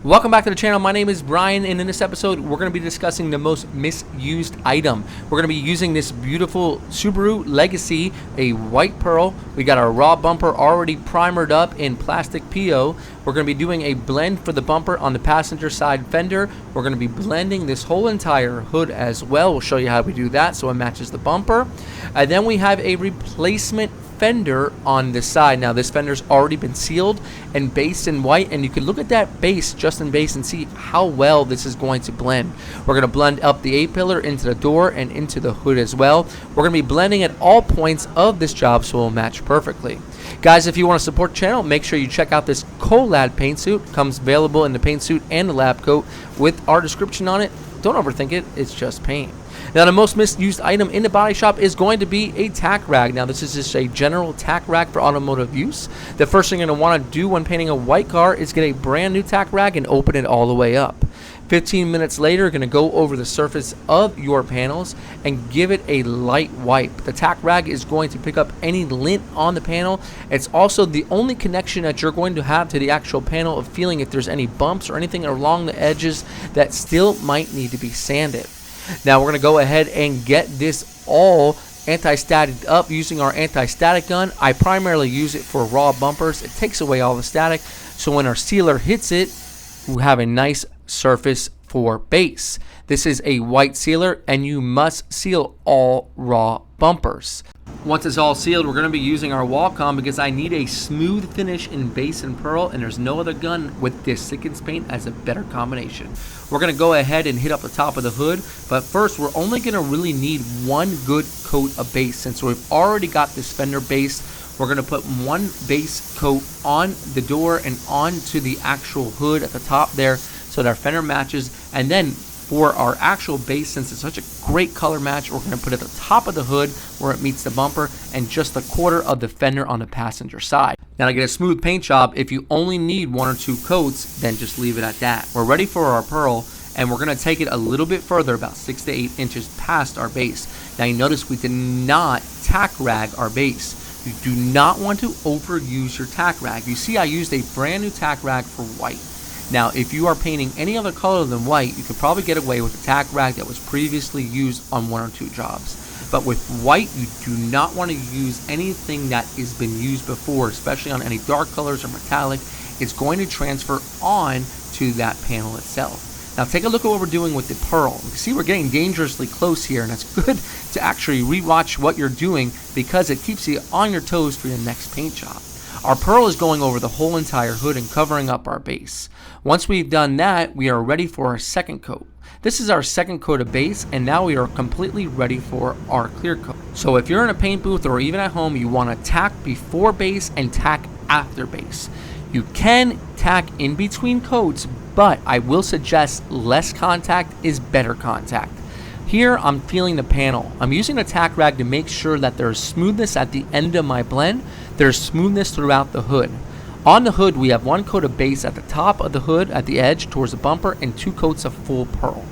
Welcome back to the channel. My name is Brian, and in this episode we're going to be discussing the most misused item. We're going to be using this beautiful Subaru Legacy, a white pearl. We got our raw bumper already primered up in plastic PO. We're going to be doing a blend for the bumper on the passenger side fender. We're going to be blending this whole entire hood as well. We'll show you how we do that so it matches the bumper. And then we have a replacement fender on the side. Now this fender's already been sealed and based in white, and you can look at that base just in base and see how well this is going to blend. We're going to blend up the A-pillar into the door and into the hood as well. We're going to be blending at all points of this job so it will match perfectly. Guys, if you want to support the channel, make sure you check out this Colad paint suit. Comes available in the paint suit and the lab coat with our description on it. Don't overthink it, it's just paint. Now the most misused item in the body shop is going to be a tack rag. Now this is just a general tack rag for automotive use. The first thing you're going to want to do when painting a white car is get a brand new tack rag and open it all the way up. 15 minutes later, you're going to go over the surface of your panels and give it a light wipe. The tack rag is going to pick up any lint on the panel. It's also the only connection that you're going to have to the actual panel of feeling if there's any bumps or anything along the edges that still might need to be sanded. Now we're going to go ahead and get this all anti-static up using our anti-static gun. I primarily use it for raw bumpers. It takes away all the static, so when our sealer hits it, we have a nice surface for base. This is a white sealer, and you must seal all raw bumpers. Once it's all sealed, we're going to be using our Wacom because I need a smooth finish in base and pearl, and there's no other gun with this thickens paint as a better combination. We're going to go ahead and hit up the top of the hood, but first we're only going to really need one good coat of base. Since we've already got this fender base, we're going to put one base coat on the door and onto the actual hood at the top there so that our fender matches. And then for our actual base, since it's such a great color match, we're going to put it at the top of the hood where it meets the bumper and just a quarter of the fender on the passenger side. Now to get a smooth paint job, if you only need one or two coats, then just leave it at that. We're ready for our pearl, and we're going to take it a little bit further, about 6 to 8 inches past our base. Now you notice we did not tack rag our base. You do not want to overuse your tack rag. You see I used a brand new tack rag for white. Now, if you are painting any other color than white, you could probably get away with a tack rag that was previously used on one or two jobs. But with white, you do not want to use anything that has been used before, especially on any dark colors or metallic. It's going to transfer on to that panel itself. Now, take a look at what we're doing with the pearl. You can see we're getting dangerously close here, and it's good to actually rewatch what you're doing because it keeps you on your toes for your next paint job. Our pearl is going over the whole entire hood and covering up our base. Once we've done that, we are ready for our second coat. This is our second coat of base, and now we are completely ready for our clear coat. So if you're in a paint booth or even at home, you want to tack before base and tack after base. You can tack in between coats, but I will suggest less contact is better contact. Here I'm feeling the panel. I'm using a tack rag to make sure that there's smoothness at the end of my blend. There's smoothness throughout the hood. On the hood, we have one coat of base at the top of the hood at the edge towards the bumper and two coats of full pearl.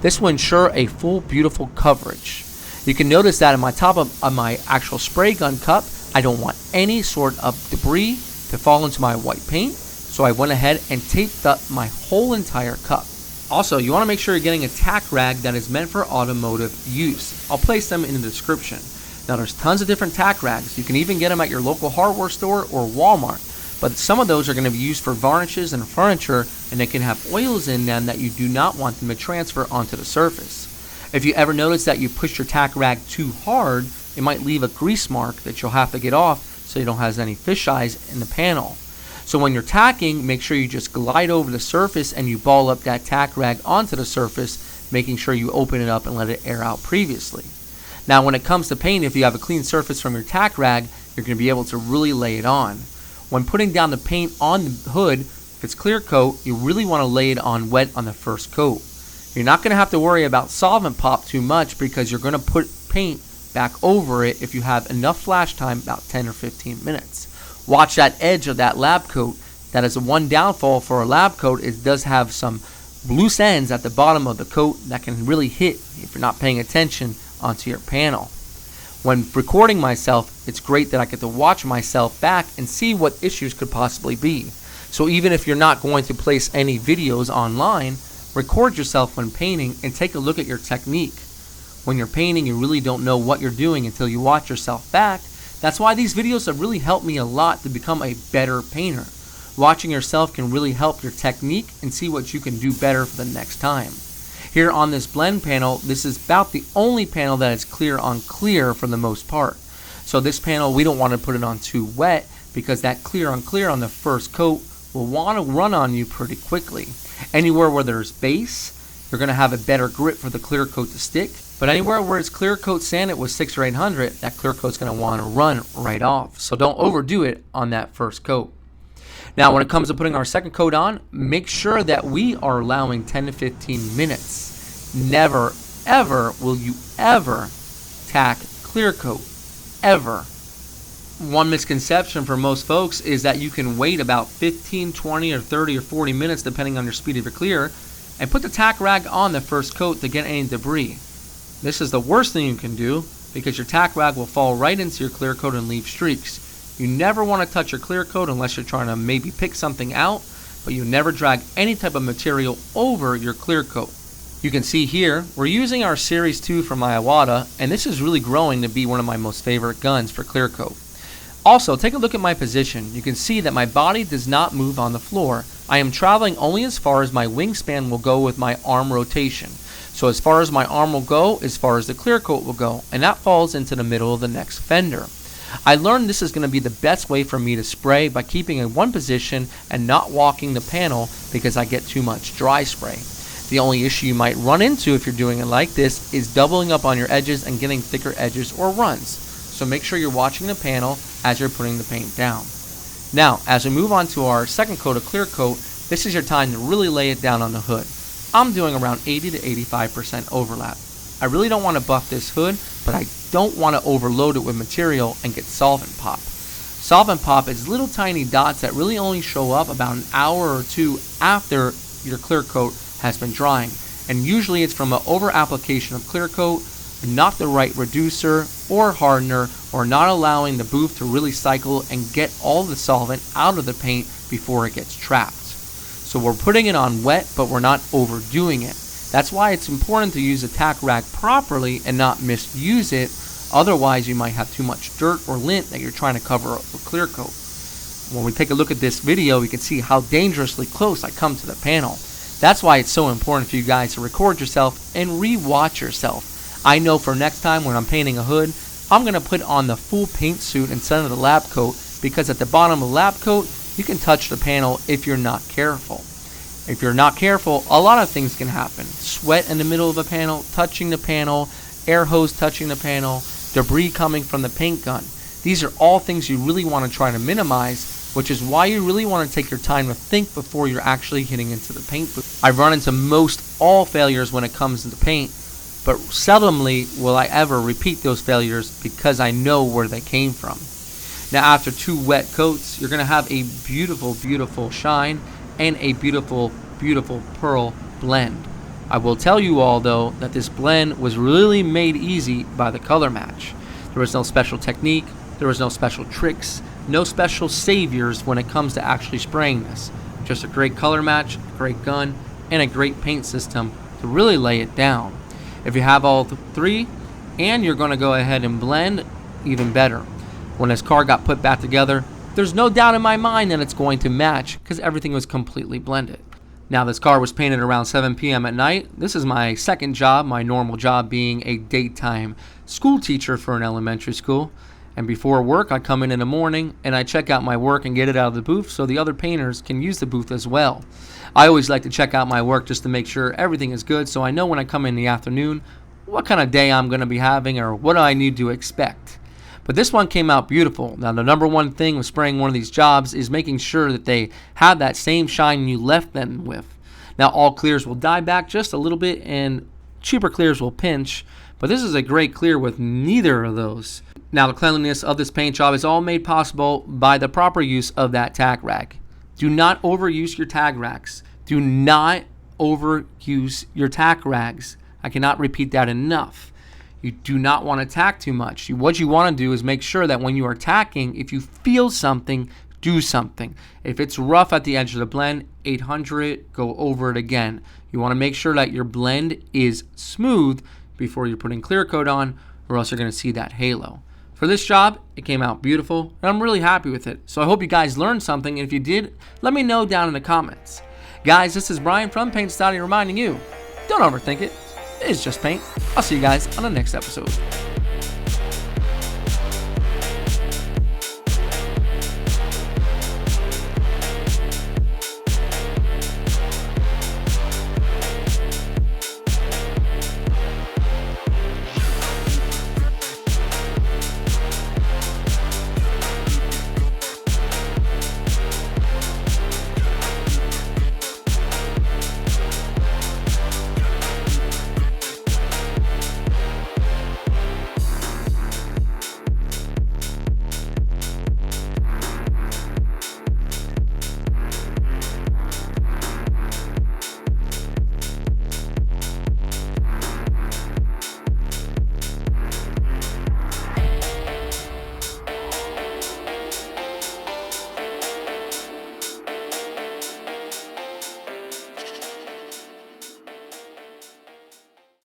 This will ensure a full, beautiful coverage. You can notice that in my top of my actual spray gun cup, I don't want any sort of debris to fall into my white paint, so I went ahead and taped up my whole entire cup. Also, you want to make sure you're getting a tack rag that is meant for automotive use. I'll place them in the description. Now there's tons of different tack rags. You can even get them at your local hardware store or Walmart. But some of those are going to be used for varnishes and furniture, and they can have oils in them that you do not want them to transfer onto the surface. If you ever notice that you push your tack rag too hard, it might leave a grease mark that you'll have to get off so you don't have any fish eyes in the panel. So when you're tacking, make sure you just glide over the surface and you ball up that tack rag onto the surface, making sure you open it up and let it air out previously. Now when it comes to paint, if you have a clean surface from your tack rag, you're going to be able to really lay it on. When putting down the paint on the hood, if it's clear coat, you really want to lay it on wet on the first coat. You're not going to have to worry about solvent pop too much because you're going to put paint back over it if you have enough flash time, about 10 or 15 minutes. Watch that edge of that lab coat. That is the one downfall for a lab coat. It does have some loose ends at the bottom of the coat that can really hit, if you're not paying attention, onto your panel. When recording myself, it's great that I get to watch myself back and see what issues could possibly be. So even if you're not going to place any videos online, record yourself when painting and take a look at your technique. When you're painting, you really don't know what you're doing until you watch yourself back. That's why these videos have really helped me a lot to become a better painter. Watching yourself can really help your technique and see what you can do better for the next time. Here on this blend panel, this is about the only panel that is clear on clear for the most part. So this panel, we don't want to put it on too wet because that clear on clear on the first coat will want to run on you pretty quickly. Anywhere where there's base, you're going to have a better grip for the clear coat to stick. But anywhere where it's clear coat sanded with 600 or 800, that clear coat's going to want to run right off. So don't overdo it on that first coat. Now, when it comes to putting our second coat on, make sure that we are allowing 10 to 15 minutes. Never, ever will you ever tack clear coat. Ever. One misconception for most folks is that you can wait about 15, 20, or 30 or 40 minutes, depending on your speed of your clear, and put the tack rag on the first coat to get any debris. This is the worst thing you can do because your tack rag will fall right into your clear coat and leave streaks. You never want to touch your clear coat unless you're trying to maybe pick something out, but you never drag any type of material over your clear coat. You can see here, we're using our Series 2 from Iwata, and this is really growing to be one of my most favorite guns for clear coat. Also, take a look at my position. You can see that my body does not move on the floor. I am traveling only as far as my wingspan will go with my arm rotation. So as far as my arm will go, as far as the clear coat will go, and that falls into the middle of the next fender. I learned this is going to be the best way for me to spray by keeping in one position and not walking the panel because I get too much dry spray. The only issue you might run into if you're doing it like this is doubling up on your edges and getting thicker edges or runs. So make sure you're watching the panel as you're putting the paint down. Now, as we move on to our second coat of clear coat, this is your time to really lay it down on the hood. I'm doing around 80 to 85% overlap. I really don't want to buff this hood, but I don't want to overload it with material and get solvent pop. Solvent pop is little tiny dots that really only show up about an hour or two after your clear coat has been drying, and usually it's from an over application of clear coat, not the right reducer or hardener, or not allowing the booth to really cycle and get all the solvent out of the paint before it gets trapped. So we're putting it on wet, but we're not overdoing it. That's why it's important to use a tack rag properly and not misuse it. Otherwise, you might have too much dirt or lint that you're trying to cover up with clear coat. When we take a look at this video, we can see how dangerously close I come to the panel. That's why it's so important for you guys to record yourself and re-watch yourself. I know for next time when I'm painting a hood, I'm going to put on the full paint suit instead of the lab coat, because at the bottom of the lab coat, you can touch the panel if you're not careful. If you're not careful, a lot of things can happen. Sweat in the middle of a panel, touching the panel, air hose touching the panel, debris coming from the paint gun. These are all things you really want to try to minimize, which is why you really want to take your time to think before you're actually hitting into the paint booth. I've run into most all failures when it comes to paint, but seldomly will I ever repeat those failures because I know where they came from. Now, after 2 wet coats, you're going to have a beautiful, beautiful shine and a beautiful, beautiful pearl blend. I will tell you all, though, that this blend was really made easy by the color match. There was no special technique, there was no special tricks, no special saviors when it comes to actually spraying this. Just a great color match, great gun, and a great paint system to really lay it down. If you have all 3 and you're going to go ahead and blend, even better. When this car got put back together, there's no doubt in my mind that it's going to match because everything was completely blended. Now, this car was painted around 7 p.m. at night. This is my second job, my normal job being a daytime school teacher for an elementary school. And before work, I come in the morning and I check out my work and get it out of the booth so the other painters can use the booth as well. I always like to check out my work just to make sure everything is good so I know when I come in the afternoon what kind of day I'm going to be having or what I need to expect. But this one came out beautiful. Now, the number one thing with spraying one of these jobs is making sure that they have that same shine you left them with. Now, all clears will die back just a little bit and cheaper clears will pinch, but this is a great clear with neither of those. Now, the cleanliness of this paint job is all made possible by the proper use of that tack rag. Do not overuse your tack rags. Do not overuse your tack rags. I cannot repeat that enough. You do not want to tack too much. What you want to do is make sure that when you are tacking, if you feel something, do something. If it's rough at the edge of the blend, 800, go over it again. You want to make sure that your blend is smooth before you're putting clear coat on, or else you're going to see that halo. For this job, it came out beautiful, and I'm really happy with it. So I hope you guys learned something, and if you did, let me know down in the comments. Guys, this is Brian from Paint Study reminding you, don't overthink it. It is just paint. I'll see you guys on the next episode.